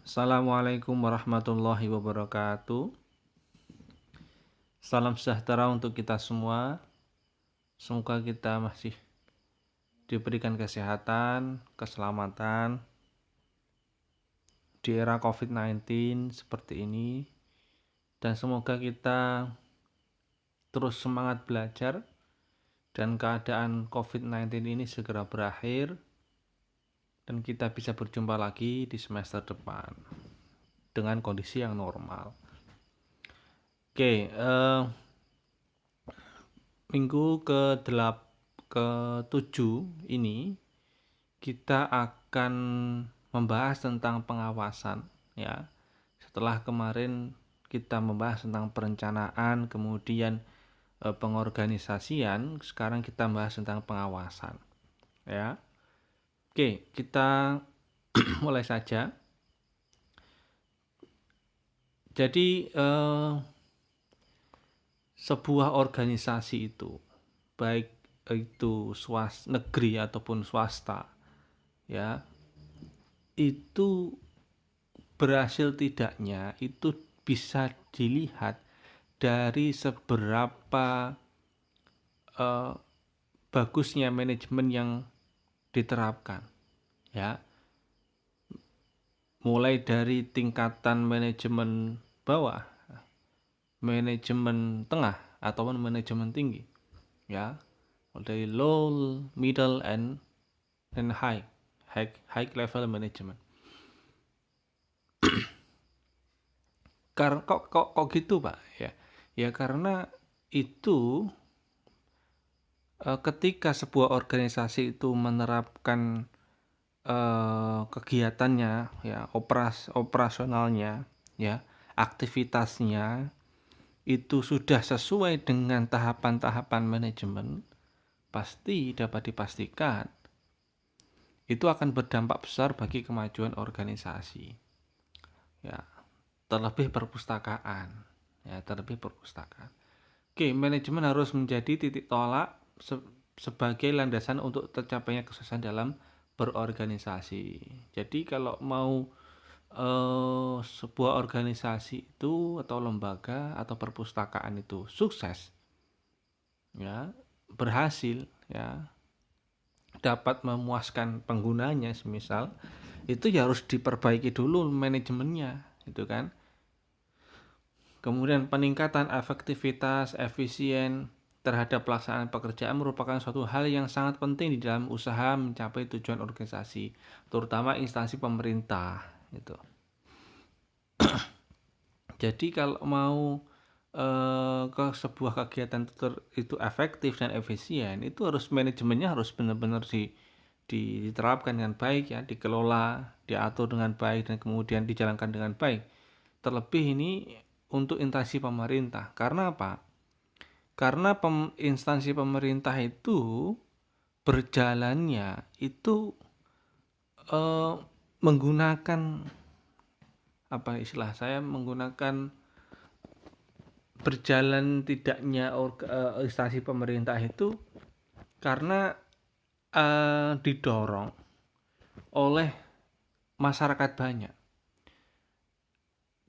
Assalamualaikum warahmatullahi wabarakatuh. Salam sejahtera untuk kita semua. Semoga kita masih diberikan kesehatan, keselamatan di era COVID-19 seperti ini. Dan semoga kita terus semangat belajar dan keadaan COVID-19 ini segera berakhir dan kita bisa berjumpa lagi di semester depan dengan kondisi yang normal. Oke, minggu ke-7 ini kita akan membahas tentang pengawasan ya. Setelah kemarin kita membahas tentang perencanaan, kemudian pengorganisasian, sekarang kita membahas tentang pengawasan ya. Oke, kita mulai saja. Jadi sebuah organisasi itu, baik itu negeri ataupun swasta, ya, itu berhasil tidaknya itu bisa dilihat dari seberapa bagusnya manajemen yang diterapkan, ya. Mulai dari tingkatan manajemen bawah, manajemen tengah ataupun manajemen tinggi, ya, dari low, middle, and high level management. Kok gitu Pak? Ya karena itu ketika sebuah organisasi itu menerapkan kegiatannya, ya, operasionalnya, ya, aktivitasnya itu sudah sesuai dengan tahapan-tahapan manajemen, pasti dapat dipastikan itu akan berdampak besar bagi kemajuan organisasi. Ya, terlebih perpustakaan. Oke, manajemen harus menjadi titik tolak sebagai landasan untuk tercapainya kesuksesan dalam berorganisasi. Jadi kalau mau sebuah organisasi itu atau lembaga atau perpustakaan itu sukses, ya, berhasil, ya, dapat memuaskan penggunanya, semisal itu ya harus diperbaiki dulu manajemennya, gitu kan. Kemudian peningkatan efektivitas, efisien terhadap pelaksanaan pekerjaan merupakan suatu hal yang sangat penting di dalam usaha mencapai tujuan organisasi, terutama instansi pemerintah, gitu. Jadi kalau mau ke sebuah kegiatan itu efektif dan efisien, itu harus manajemennya harus benar-benar diterapkan dengan baik, ya, dikelola, diatur dengan baik, dan kemudian dijalankan dengan baik. Terlebih ini untuk instansi pemerintah. Karena apa? Karena instansi pemerintah itu berjalannya itu menggunakan menggunakan berjalan tidaknya instansi pemerintah itu karena didorong oleh masyarakat banyak,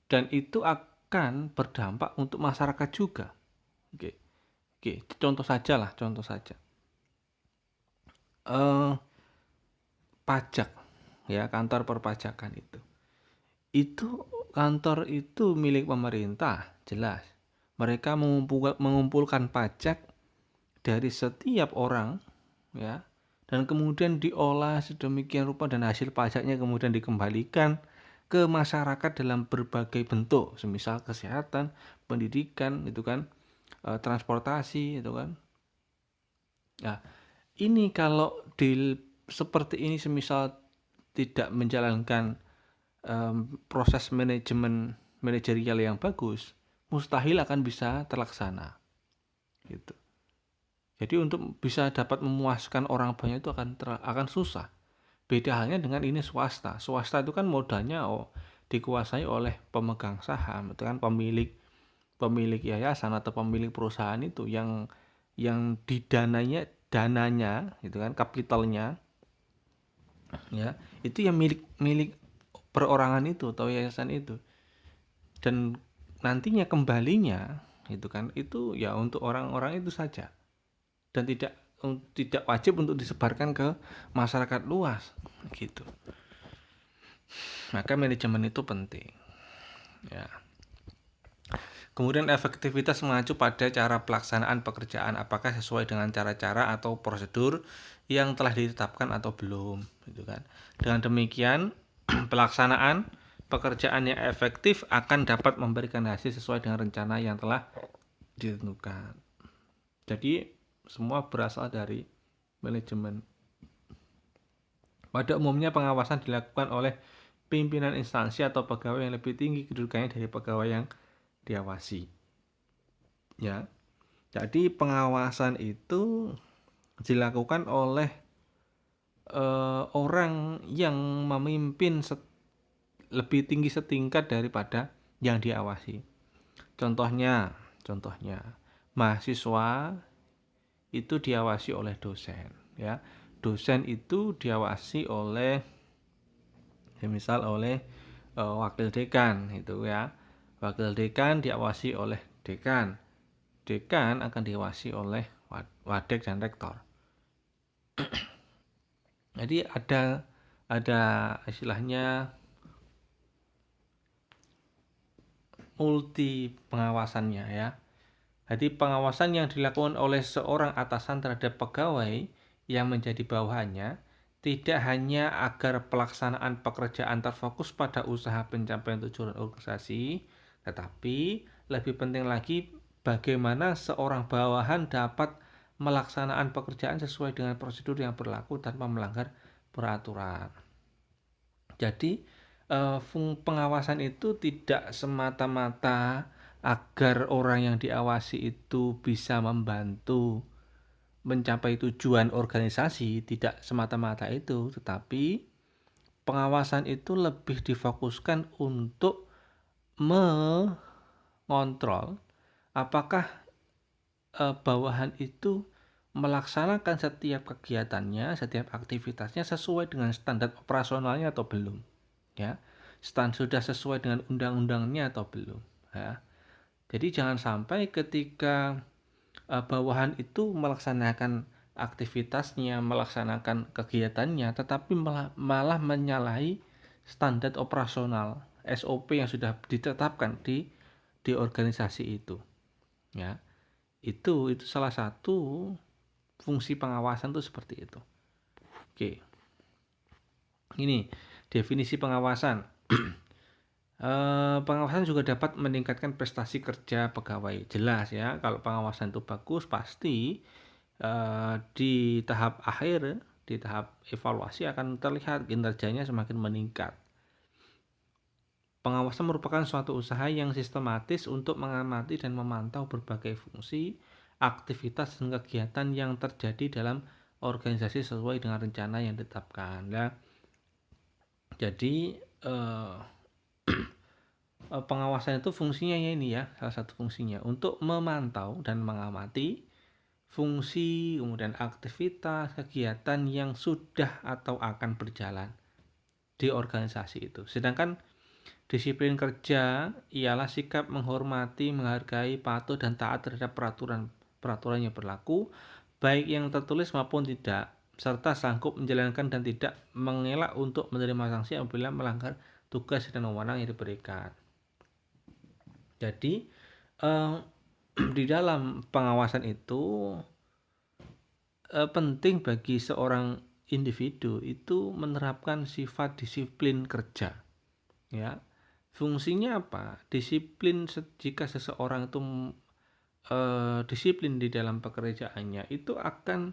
dan itu akan berdampak untuk masyarakat juga. Oke, contoh saja. Pajak, ya, kantor perpajakan itu kantor itu milik pemerintah, jelas. Mereka mengumpulkan pajak dari setiap orang, ya, dan kemudian diolah sedemikian rupa dan hasil pajaknya kemudian dikembalikan ke masyarakat dalam berbagai bentuk, semisal kesehatan, pendidikan, itu kan, transportasi, itu kan. Nah, ini kalau seperti ini, semisal tidak menjalankan proses manajerial yang bagus, mustahil akan bisa terlaksana, gitu. Jadi untuk bisa dapat memuaskan orang banyak itu akan susah. Beda halnya dengan ini swasta. Swasta itu kan modalnya dikuasai oleh pemegang saham, itu kan, pemilik yayasan atau pemilik perusahaan itu yang dananya itu kan, kapitalnya, ya, itu yang milik perorangan itu atau yayasan itu, dan nantinya kembalinya itu kan itu ya untuk orang-orang itu saja, dan tidak wajib untuk disebarkan ke masyarakat luas gitu. Maka manajemen itu penting ya. Kemudian efektivitas mengacu pada cara pelaksanaan pekerjaan, apakah sesuai dengan cara-cara atau prosedur yang telah ditetapkan atau belum, gitu kan. Dengan demikian, pelaksanaan pekerjaan yang efektif akan dapat memberikan hasil sesuai dengan rencana yang telah ditentukan. Jadi, semua berasal dari manajemen. Pada umumnya pengawasan dilakukan oleh pimpinan instansi atau pegawai yang lebih tinggi kedudukannya dari pegawai yang diawasi. Ya. Jadi pengawasan itu dilakukan oleh orang yang memimpin lebih tinggi setingkat daripada yang diawasi. Contohnya mahasiswa itu diawasi oleh dosen, ya. Dosen itu diawasi oleh misal oleh wakil dekan itu ya. Wakil dekan diawasi oleh dekan. Dekan akan diawasi oleh wadek dan rektor. Jadi ada istilahnya multi pengawasannya ya. Jadi pengawasan yang dilakukan oleh seorang atasan terhadap pegawai yang menjadi bawahannya tidak hanya agar pelaksanaan pekerjaan terfokus pada usaha pencapaian tujuan organisasi, tetapi lebih penting lagi bagaimana seorang bawahan dapat melaksanakan pekerjaan sesuai dengan prosedur yang berlaku tanpa melanggar peraturan. Jadi pengawasan itu tidak semata-mata agar orang yang diawasi itu bisa membantu mencapai tujuan organisasi, tidak semata-mata itu, tetapi pengawasan itu lebih difokuskan untuk mengontrol apakah bawahan itu melaksanakan setiap kegiatannya, setiap aktivitasnya sesuai dengan standar operasionalnya atau belum, ya. Sudah sesuai dengan undang-undangnya atau belum, ya. Jadi jangan sampai ketika bawahan itu melaksanakan aktivitasnya, melaksanakan kegiatannya, tetapi malah menyalahi standar operasional SOP yang sudah ditetapkan di organisasi itu, ya. Itu salah satu fungsi pengawasan tuh seperti itu. Oke. Ini definisi pengawasan. Pengawasan juga dapat meningkatkan prestasi kerja pegawai. Jelas ya, kalau pengawasan itu bagus pasti di tahap akhir, di tahap evaluasi akan terlihat kinerjanya semakin meningkat. Pengawasan merupakan suatu usaha yang sistematis untuk mengamati dan memantau berbagai fungsi, aktivitas dan kegiatan yang terjadi dalam organisasi sesuai dengan rencana yang ditetapkan. Ya. Jadi pengawasan itu fungsinya ya ini ya, salah satu fungsinya untuk memantau dan mengamati fungsi, kemudian aktivitas, kegiatan yang sudah atau akan berjalan di organisasi itu. Sedangkan disiplin kerja ialah sikap menghormati, menghargai, patuh, dan taat terhadap peraturan yang berlaku, baik yang tertulis maupun tidak, serta sanggup menjalankan dan tidak mengelak untuk menerima sanksi apabila melanggar tugas dan wewenang yang diberikan. Jadi, di dalam pengawasan itu penting bagi seorang individu itu menerapkan sifat disiplin kerja, ya. Fungsinya apa? Disiplin jika seseorang itu disiplin di dalam pekerjaannya itu akan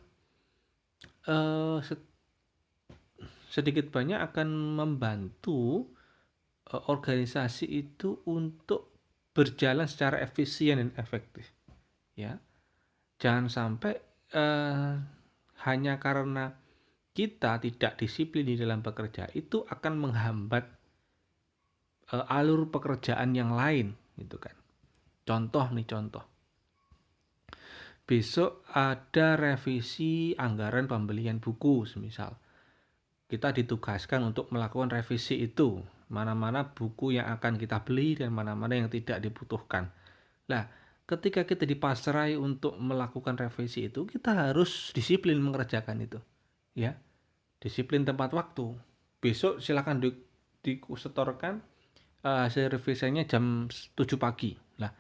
sedikit banyak akan membantu organisasi itu untuk berjalan secara efisien dan efektif. Ya, jangan sampai hanya karena kita tidak disiplin di dalam bekerja itu akan menghambat alur pekerjaan yang lain, gitu kan. Contoh. Besok ada revisi anggaran pembelian buku, semisal. Kita ditugaskan untuk melakukan revisi itu. mana-mana buku yang akan kita beli dan mana-mana yang tidak dibutuhkan. Nah, ketika kita dipasrai untuk melakukan revisi itu, kita harus disiplin mengerjakan itu, ya. Disiplin tepat waktu. Besok silakan disetorkan hasil revisinya jam 7 pagi. Nah,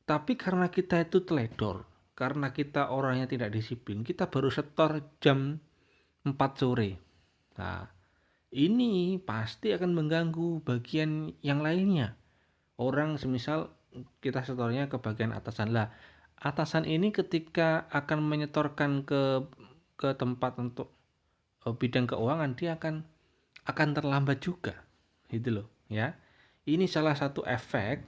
tapi karena kita itu teledor, karena kita orangnya tidak disiplin, kita baru setor jam 4 sore. Nah, ini pasti akan mengganggu bagian yang lainnya. Orang semisal kita setornya ke bagian atasan lah. Atasan ini ketika akan menyetorkan ke tempat untuk bidang keuangan, dia akan terlambat juga. Gitu loh, ya. Ini salah satu efek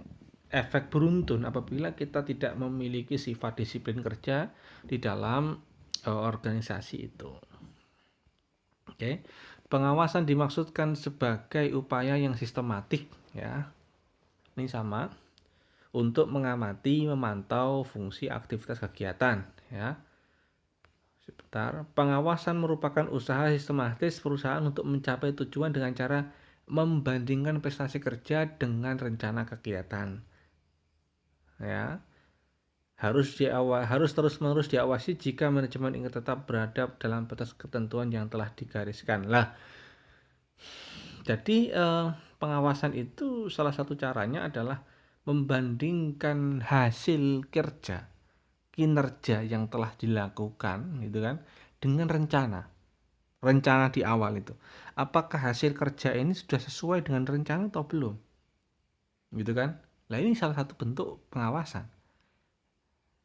beruntun apabila kita tidak memiliki sifat disiplin kerja di dalam organisasi itu. Oke. Pengawasan dimaksudkan sebagai upaya yang sistematik, ya. Ini sama untuk mengamati, memantau fungsi aktivitas kegiatan, ya. Sebentar. Pengawasan merupakan usaha sistematis perusahaan untuk mencapai tujuan dengan cara membandingkan prestasi kerja dengan rencana kegiatan. Ya. Harus terus-menerus diawasi jika manajemen ingin tetap berada dalam batas ketentuan yang telah digariskan. Lah, jadi pengawasan itu salah satu caranya adalah membandingkan hasil kerja, kinerja yang telah dilakukan gitu kan dengan rencana di awal itu. Apakah hasil kerja ini sudah sesuai dengan rencana atau belum? Gitu kan? Nah, ini salah satu bentuk pengawasan.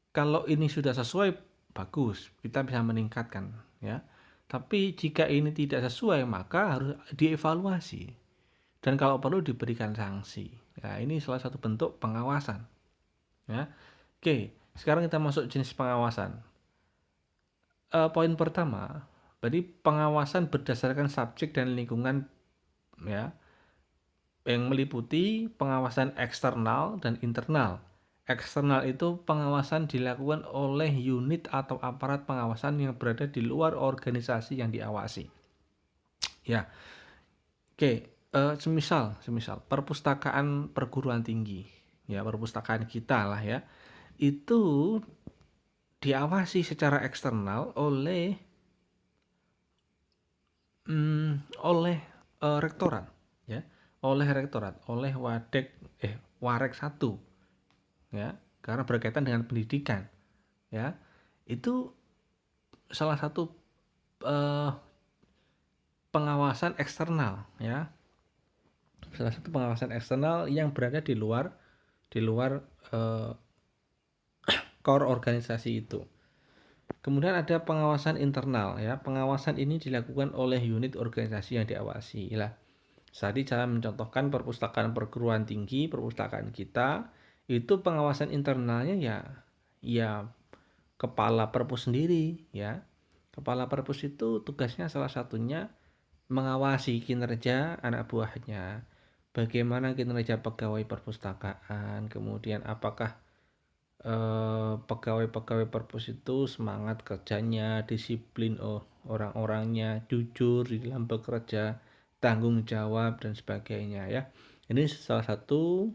Kalau ini sudah sesuai, bagus, kita bisa meningkatkan, ya. Tapi jika ini tidak sesuai, maka harus dievaluasi dan kalau perlu diberikan sanksi. Nah, ini salah satu bentuk pengawasan, ya. Oke, sekarang kita masuk jenis pengawasan. Poin pertama, berarti pengawasan berdasarkan subjek dan lingkungan, ya, yang meliputi pengawasan eksternal dan internal. Eksternal itu pengawasan dilakukan oleh unit atau aparat pengawasan yang berada di luar organisasi yang diawasi. Ya, oke. Semisal perpustakaan perguruan tinggi, ya, perpustakaan kita lah, ya, itu diawasi secara eksternal oleh rektorat, ya, oleh Warek 1, ya, karena berkaitan dengan pendidikan, ya. Itu salah satu eh, pengawasan eksternal, ya. Salah satu pengawasan eksternal yang berada di luar eh, core organisasi itu. Kemudian ada pengawasan internal, ya. Pengawasan ini dilakukan oleh unit organisasi yang diawasi. Lah, tadi saya mencontohkan perpustakaan perguruan tinggi, perpustakaan kita, itu pengawasan internalnya ya kepala perpus sendiri, ya. Kepala perpus itu tugasnya salah satunya mengawasi kinerja anak buahnya. Bagaimana kinerja pegawai perpustakaan, kemudian apakah pegawai-pegawai perpus itu semangat kerjanya, disiplin orang-orangnya, jujur di dalam bekerja, tanggung jawab dan sebagainya, ya. Ini salah satu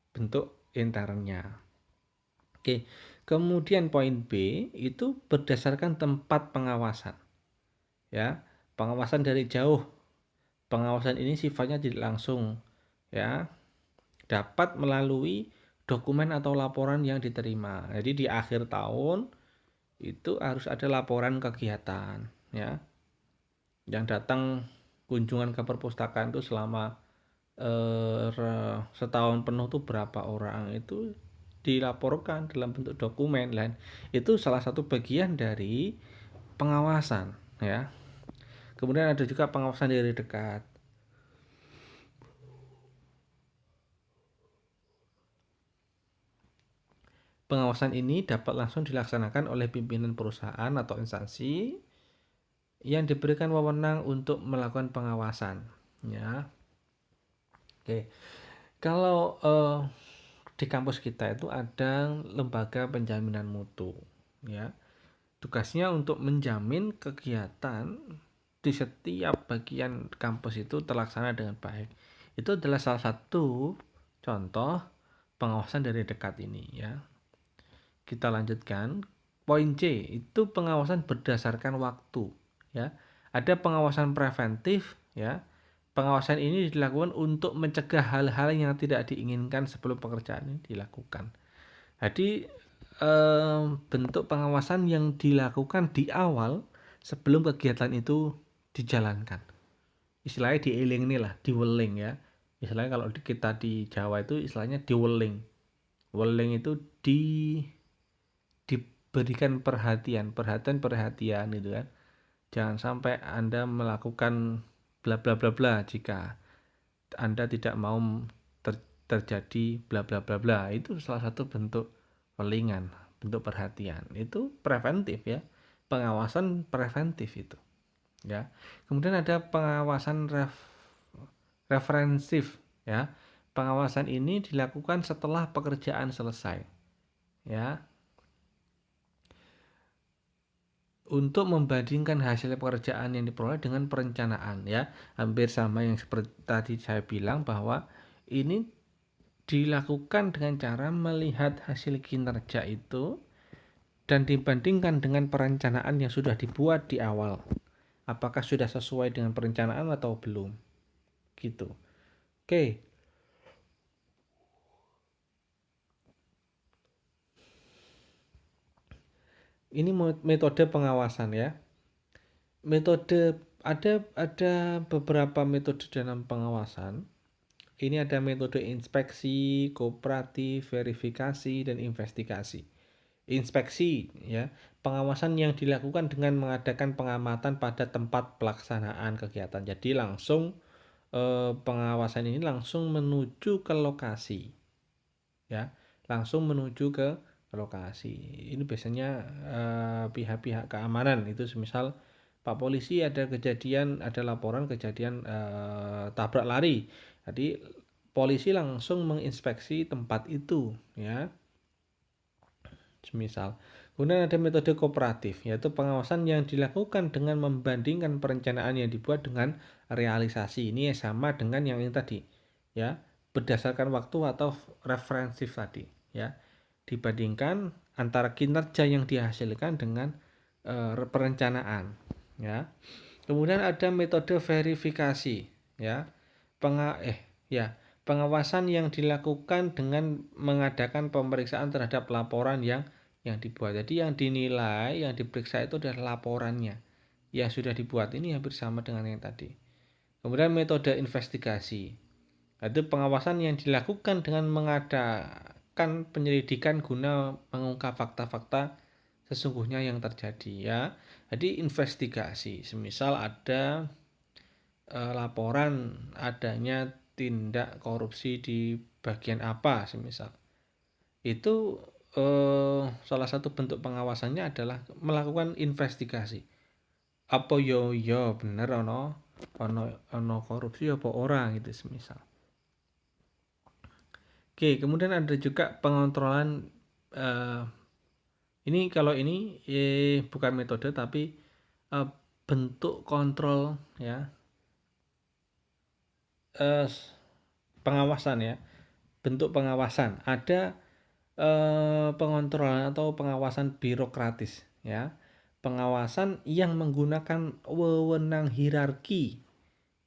bentuk internnya. Oke. Kemudian poin B itu berdasarkan tempat pengawasan, ya. Pengawasan dari jauh. Pengawasan ini sifatnya tidak langsung, ya. Dapat melalui dokumen atau laporan yang diterima. Jadi di akhir tahun itu harus ada laporan kegiatan, ya. Yang datang kunjungan ke perpustakaan itu selama setahun penuh tuh berapa orang, itu dilaporkan dalam bentuk dokumen. Dan itu salah satu bagian dari pengawasan, ya. Kemudian ada juga pengawasan dari dekat. Pengawasan ini dapat langsung dilaksanakan oleh pimpinan perusahaan atau instansi yang diberikan wewenang untuk melakukan pengawasan, ya. Oke. Kalau di kampus kita itu ada lembaga penjaminan mutu, ya. Tugasnya untuk menjamin kegiatan di setiap bagian kampus itu terlaksana dengan baik. Itu adalah salah satu contoh pengawasan dari dekat ini ya. Kita lanjutkan. Poin C itu pengawasan berdasarkan waktu ya. Ada pengawasan preventif ya. Pengawasan ini dilakukan untuk mencegah hal-hal yang tidak diinginkan sebelum pekerjaan ini dilakukan. Jadi bentuk pengawasan yang dilakukan di awal sebelum kegiatan itu dijalankan. Istilahnya dieling nih lah, diweling ya. Istilahnya kalau kita di Jawa itu istilahnya diweling. Weling itu diberikan perhatian gitu kan. Jangan sampai Anda melakukan bla bla bla bla jika Anda tidak mau terjadi bla bla bla bla. Itu salah satu bentuk welingan, bentuk perhatian. Itu preventif ya. Pengawasan preventif itu ya. Kemudian ada pengawasan referensif ya. Pengawasan ini dilakukan setelah pekerjaan selesai ya. Untuk membandingkan hasil pekerjaan yang diperoleh dengan perencanaan ya. Hampir sama yang seperti tadi saya bilang bahwa ini dilakukan dengan cara melihat hasil kinerja itu dan dibandingkan dengan perencanaan yang sudah dibuat di awal. Apakah sudah sesuai dengan perencanaan atau belum? Gitu. Oke. Ini metode pengawasan ya. Metode ada beberapa metode dalam pengawasan. Ini ada metode inspeksi, kooperatif, verifikasi, dan investigasi. Inspeksi ya, pengawasan yang dilakukan dengan mengadakan pengamatan pada tempat pelaksanaan kegiatan. Jadi langsung pengawasan ini langsung menuju ke lokasi ya, langsung menuju ke lokasi. Ini biasanya pihak-pihak keamanan itu semisal Pak Polisi ada kejadian, ada laporan kejadian tabrak lari. Jadi polisi langsung menginspeksi tempat itu ya. Semisal. Kemudian ada metode kooperatif, yaitu pengawasan yang dilakukan dengan membandingkan perencanaan yang dibuat dengan realisasi. Ini sama dengan yang ini tadi, ya, berdasarkan waktu atau referensif tadi, ya, dibandingkan antara kinerja yang dihasilkan dengan perencanaan, ya. Kemudian ada metode verifikasi, ya, pengawasan yang dilakukan dengan mengadakan pemeriksaan terhadap laporan yang dibuat. Jadi yang dinilai, yang diperiksa itu adalah laporannya yang sudah dibuat. Ini hampir sama dengan yang tadi. Kemudian metode investigasi. Itu pengawasan yang dilakukan dengan mengadakan penyelidikan guna mengungkap fakta-fakta sesungguhnya yang terjadi ya. Jadi investigasi, semisal ada laporan adanya tindak korupsi di bagian apa semisal. Itu salah satu bentuk pengawasannya adalah melakukan investigasi. Apa yo bener ono korupsi apa orang gitu semisal. Oke, kemudian ada juga pengontrolan ini kalau ini bukan metode tapi bentuk kontrol ya. Pengawasan ya. Bentuk pengawasan. Ada pengontrolan atau pengawasan birokratis ya. Pengawasan yang menggunakan wewenang hierarki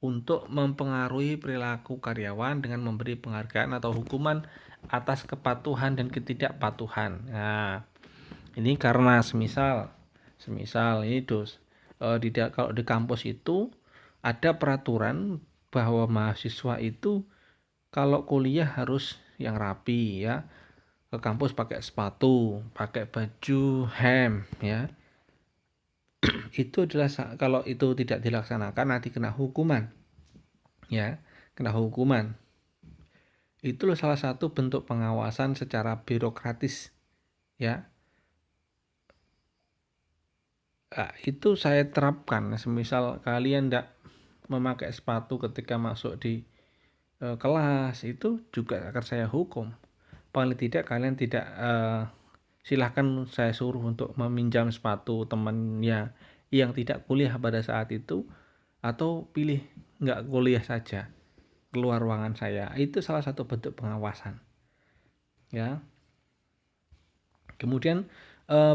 untuk mempengaruhi perilaku karyawan dengan memberi penghargaan atau hukuman atas kepatuhan dan ketidakpatuhan. Nah, ini karena semisal ini kalau di kampus itu ada peraturan bahwa mahasiswa itu kalau kuliah harus yang rapi ya. Ke kampus pakai sepatu, pakai baju hem ya. Itu adalah kalau itu tidak dilaksanakan nanti kena hukuman. Ya, kena hukuman. Itu salah satu bentuk pengawasan secara birokratis ya. Nah, itu saya terapkan. Semisal kalian tidak memakai sepatu ketika masuk di kelas, itu juga akan saya hukum. Paling tidak kalian tidak silahkan saya suruh untuk meminjam sepatu temannya yang tidak kuliah pada saat itu atau pilih nggak kuliah saja keluar ruangan saya. Itu salah satu bentuk pengawasan, ya. Kemudian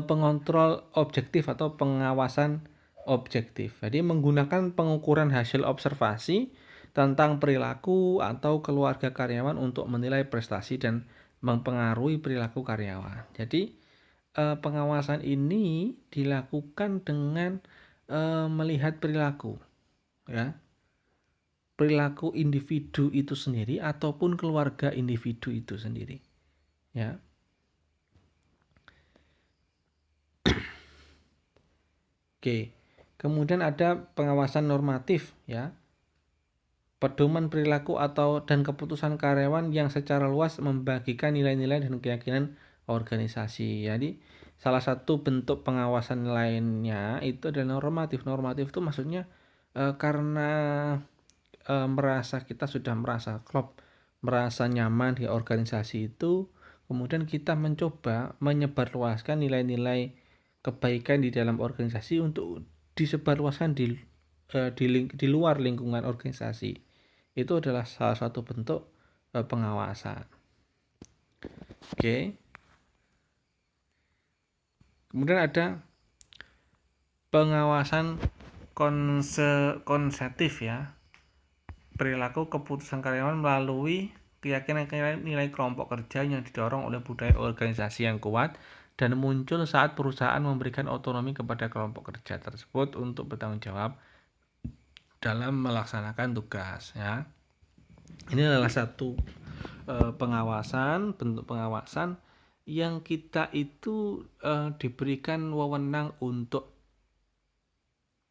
pengontrol objektif atau pengawasan objektif. Jadi menggunakan pengukuran hasil observasi tentang perilaku atau keluarga karyawan untuk menilai prestasi dan mempengaruhi perilaku karyawan. Jadi pengawasan ini dilakukan dengan melihat perilaku, ya, perilaku individu itu sendiri ataupun keluarga individu itu sendiri, ya. Oke, kemudian ada pengawasan normatif, ya, pedoman perilaku atau dan keputusan karyawan yang secara luas membagikan nilai-nilai dan keyakinan organisasi. Jadi salah satu bentuk pengawasan lainnya itu adalah normatif. Normatif itu maksudnya karena kita sudah merasa klop, merasa nyaman di organisasi itu, kemudian kita mencoba menyebarluaskan nilai-nilai kebaikan di dalam organisasi untuk disebarluaskan di luar lingkungan organisasi. Itu adalah salah satu bentuk pengawasan. Oke. Kemudian ada pengawasan konseptif, ya. Perilaku keputusan karyawan melalui keyakinan nilai kelompok kerja yang didorong oleh budaya organisasi yang kuat dan muncul saat perusahaan memberikan otonomi kepada kelompok kerja tersebut untuk bertanggung jawab dalam melaksanakan tugas, ya. Ini adalah satu bentuk pengawasan yang kita itu diberikan wewenang untuk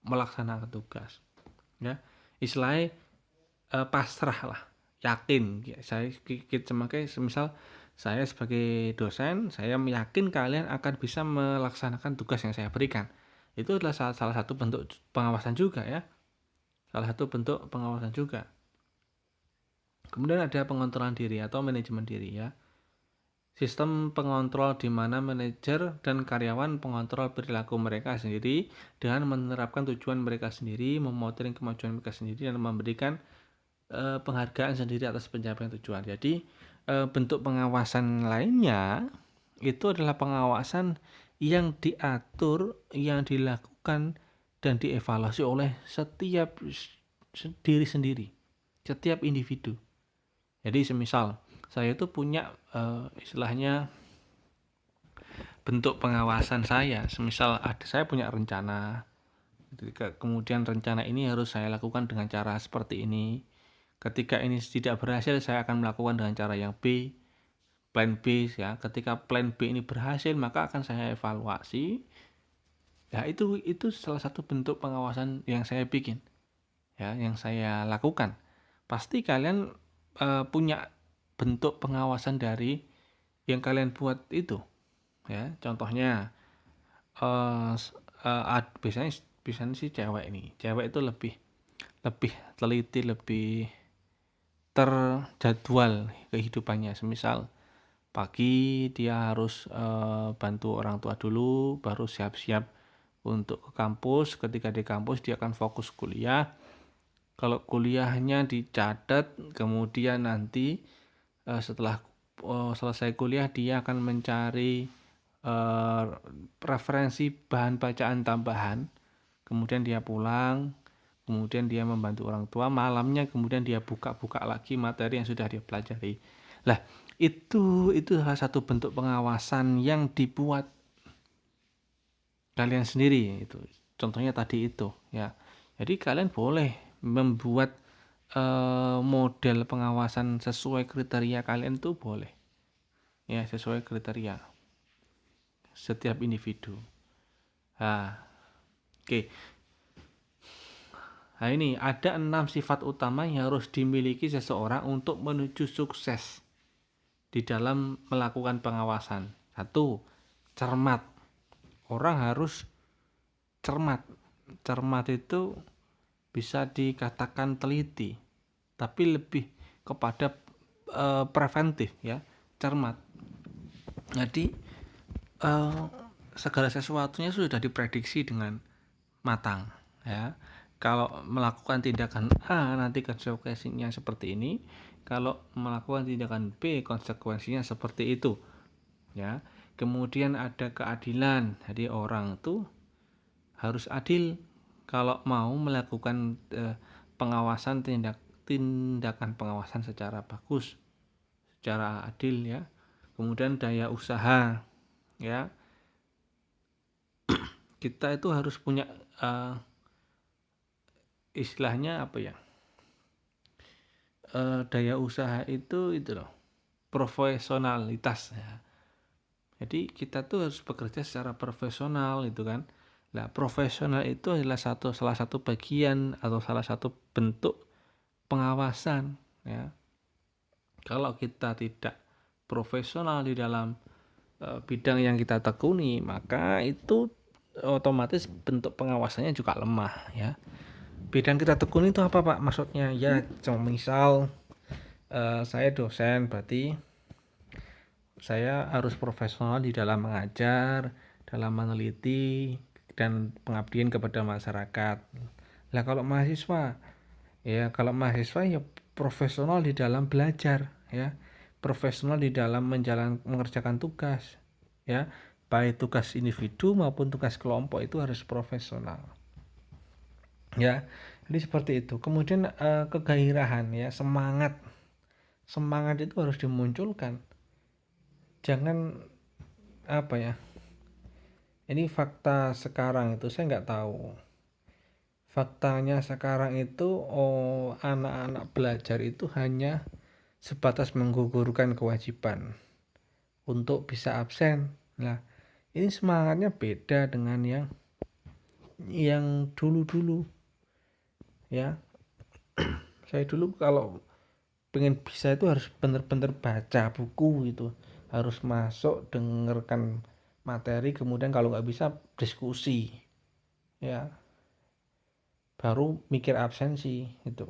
melaksanakan tugas, ya. Istilahnya pasrah lah, yakin. Saya semakai semisal saya sebagai dosen, saya yakin kalian akan bisa melaksanakan tugas yang saya berikan. Itu adalah salah satu bentuk pengawasan juga, ya. Salah satu bentuk pengawasan juga. Kemudian ada pengontrolan diri atau manajemen diri, ya. Sistem pengontrol di mana manajer dan karyawan pengontrol perilaku mereka sendiri dengan menerapkan tujuan mereka sendiri, memonitoring kemajuan mereka sendiri, dan memberikan penghargaan sendiri atas pencapaian tujuan. Jadi bentuk pengawasan lainnya itu adalah pengawasan yang diatur, yang dilakukan dan dievaluasi oleh setiap diri sendiri, setiap individu. Jadi semisal saya itu punya istilahnya bentuk pengawasan saya. Semisal saya punya rencana, kemudian rencana ini harus saya lakukan dengan cara seperti ini. Ketika ini tidak berhasil, saya akan melakukan dengan cara yang B, plan B, ya. Ketika plan B ini berhasil, maka akan saya evaluasi. Ya, itu salah satu bentuk pengawasan yang saya bikin, ya, yang saya lakukan. Pasti kalian punya bentuk pengawasan dari yang kalian buat itu, ya. Contohnya biasanya sih cewek itu lebih teliti, lebih terjadwal kehidupannya. Semisal pagi dia harus bantu orang tua dulu, baru siap-siap untuk ke kampus. Ketika di kampus dia akan fokus kuliah. Kalau kuliahnya dicatat, kemudian nanti setelah selesai kuliah dia akan mencari referensi bahan bacaan tambahan. Kemudian dia pulang, kemudian dia membantu orang tua, malamnya kemudian dia buka-buka lagi materi yang sudah dia pelajari. Lah, itu salah satu bentuk pengawasan yang dibuat kalian sendiri itu. Contohnya tadi itu, ya. Jadi kalian boleh membuat model pengawasan sesuai kriteria kalian tuh boleh. Ya, sesuai kriteria setiap individu. Nah, oke. Nah, ini ada 6 sifat utama yang harus dimiliki seseorang untuk menuju sukses di dalam melakukan pengawasan. 1. Cermat. Orang harus cermat. Cermat itu bisa dikatakan teliti, tapi lebih kepada preventif, ya. Cermat. Jadi segala sesuatunya sudah diprediksi dengan matang, ya. kalau melakukan tindakan A nanti konsekuensinya seperti ini, kalau melakukan tindakan B konsekuensinya seperti itu, ya. Kemudian ada keadilan, jadi orang itu harus adil kalau mau melakukan pengawasan tindakan pengawasan secara bagus, secara adil, ya. Kemudian daya usaha, ya, kita itu harus punya istilahnya apa ya, daya usaha itu loh, profesionalitas, ya. Jadi kita tuh harus bekerja secara profesional itu kan. Nah, profesional itu adalah salah satu bagian atau salah satu bentuk pengawasan, ya. Kalau kita tidak profesional di dalam bidang yang kita tekuni, maka itu otomatis bentuk pengawasannya juga lemah, ya. Bidang kita tekuni itu apa, Pak? Maksudnya ya, misal saya dosen, berarti saya harus profesional di dalam mengajar, dalam meneliti, dan pengabdian kepada masyarakat. Nah, kalau mahasiswa ya profesional di dalam belajar, ya, profesional di dalam mengerjakan tugas, ya, baik tugas individu maupun tugas kelompok itu harus profesional, ya. Jadi seperti itu. Kemudian kegairahan, ya, semangat itu harus dimunculkan. Jangan apa ya, ini fakta sekarang itu saya nggak tahu. Faktanya sekarang itu anak-anak belajar itu hanya sebatas menggugurkan kewajiban untuk bisa absen. Nah, ini semangatnya beda dengan yang dulu-dulu, ya. Saya dulu kalau pengen bisa itu harus bener-bener baca buku gitu, harus masuk dengarkan materi, kemudian kalau nggak bisa diskusi, ya, baru mikir absensi itu.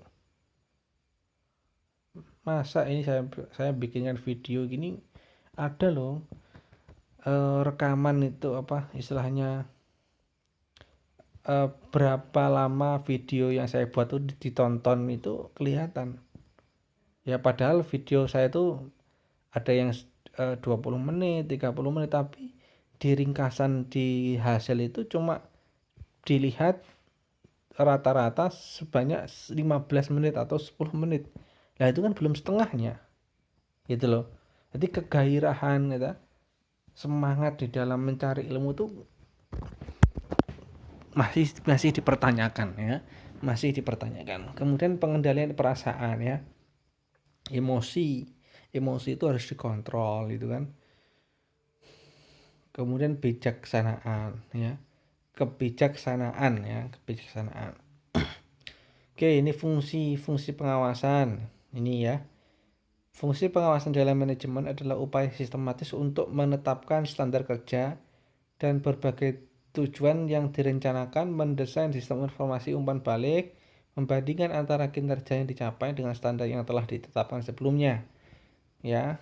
Masa ini saya bikinkan video gini, ada loh rekaman itu apa istilahnya, berapa lama video yang saya buat tuh ditonton itu kelihatan, ya, padahal video saya tuh ada yang 20 menit 30 menit, tapi di ringkasan di hasil itu cuma dilihat rata-rata sebanyak 15 menit atau 10 menit. Nah, itu kan belum setengahnya gitu loh. Jadi kegairahan gitu, semangat di dalam mencari ilmu itu masih dipertanyakan, ya, masih dipertanyakan. Kemudian pengendalian perasaan, ya, emosi itu harus dikontrol itu kan. Kemudian kebijaksanaan, ya. Oke, ini fungsi pengawasan ini, ya. Fungsi pengawasan dalam manajemen adalah upaya sistematis untuk menetapkan standar kerja dan berbagai tujuan yang direncanakan, mendesain sistem informasi umpan balik, membandingkan antara kinerja yang dicapai dengan standar yang telah ditetapkan sebelumnya, ya,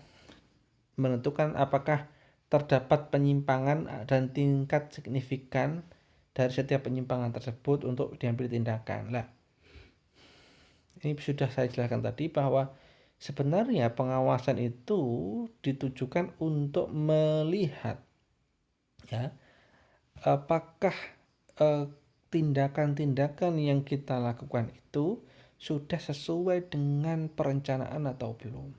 menentukan apakah terdapat penyimpangan dan tingkat signifikan dari setiap penyimpangan tersebut untuk diambil tindakan. Lah, ini sudah saya jelaskan tadi bahwa sebenarnya pengawasan itu ditujukan untuk melihat, ya, apakah tindakan-tindakan yang kita lakukan itu sudah sesuai dengan perencanaan atau belum,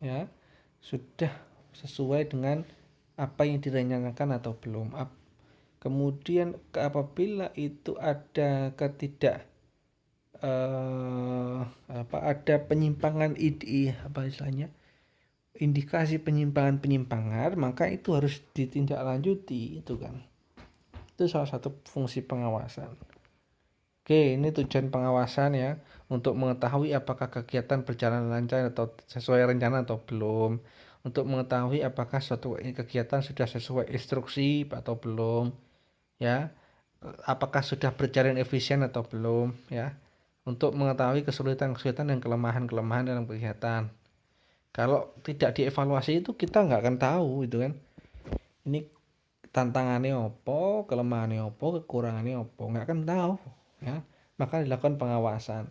ya, sudah sesuai dengan apa yang direncanakan atau belum. Kemudian apabila itu ada ada penyimpangan indikasi penyimpangan, maka itu harus ditindaklanjuti itu kan. Itu salah satu fungsi pengawasan. Oke, ini tujuan pengawasan, ya, untuk mengetahui apakah kegiatan berjalan lancar atau sesuai rencana atau belum, untuk mengetahui apakah suatu kegiatan sudah sesuai instruksi atau belum, ya, apakah sudah berjalan efisien atau belum, ya, untuk mengetahui kesulitan-kesulitan dan kelemahan-kelemahan dalam kegiatan. Kalau tidak dievaluasi itu kita nggak akan tahu itu kan, ini tantangannya opo, kelemahannya opo, kekurangannya opo, nggak akan tahu, ya. maka dilakukan pengawasan.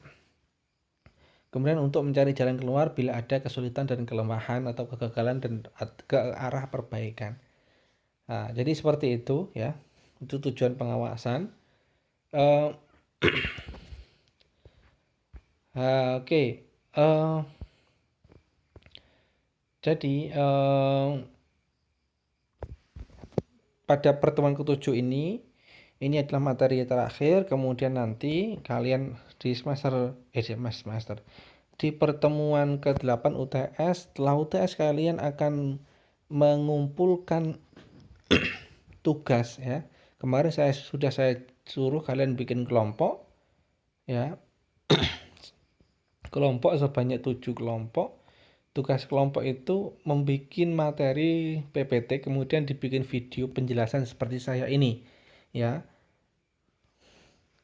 Kemudian untuk mencari jalan keluar bila ada kesulitan dan kelemahan atau kegagalan dan ke arah perbaikan. Nah, jadi seperti itu ya. Itu tujuan pengawasan. Eh, oke. Jadi pada pertemuan ketujuh ini adalah materi terakhir. Kemudian nanti kalian di semester di pertemuan ke-8 UTS, setelah UTS kalian akan mengumpulkan tugas ya. Kemarin sudah saya suruh kalian bikin kelompok ya. Kelompok sebanyak 7 kelompok. Tugas kelompok itu membuat materi PPT, kemudian dibikin video penjelasan seperti saya ini ya.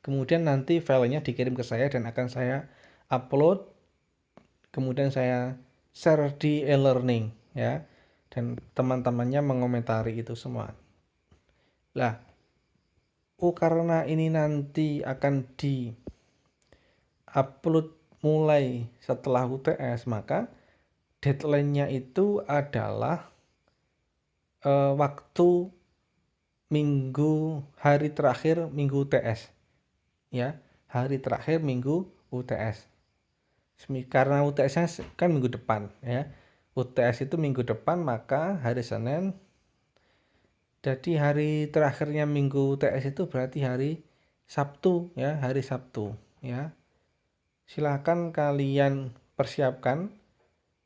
Kemudian nanti filenya dikirim ke saya dan akan saya upload, kemudian saya share di e-learning ya, dan teman-temannya mengomentari itu semua. Lah, karena ini nanti akan di upload mulai setelah UTS, maka deadline-nya itu adalah waktu hari terakhir minggu UTS ya, hari terakhir minggu UTS. Karena UTS-nya kan minggu depan ya, UTS itu minggu depan, maka hari Senin. Jadi hari terakhirnya minggu UTS itu berarti hari Sabtu ya, hari Sabtu ya. Silakan kalian persiapkan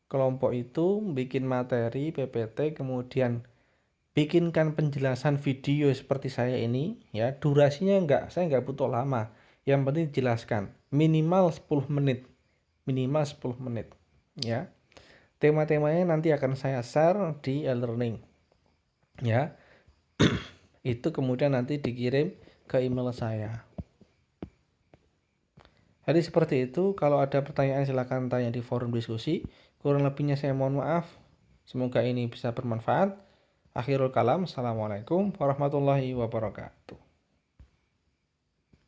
kelompok itu, bikin materi PPT, kemudian bikinkan penjelasan video seperti saya ini ya. Durasinya saya nggak butuh lama, yang penting jelaskan minimal 10 menit ya. Tema-temanya nanti akan saya share di e-learning ya. Itu kemudian nanti dikirim ke email saya. Jadi seperti itu. Kalau ada pertanyaan silakan tanya di forum diskusi. Kurang lebihnya saya mohon maaf. Semoga ini bisa bermanfaat. Akhirul kalam. Assalamualaikum warahmatullahi wabarakatuh.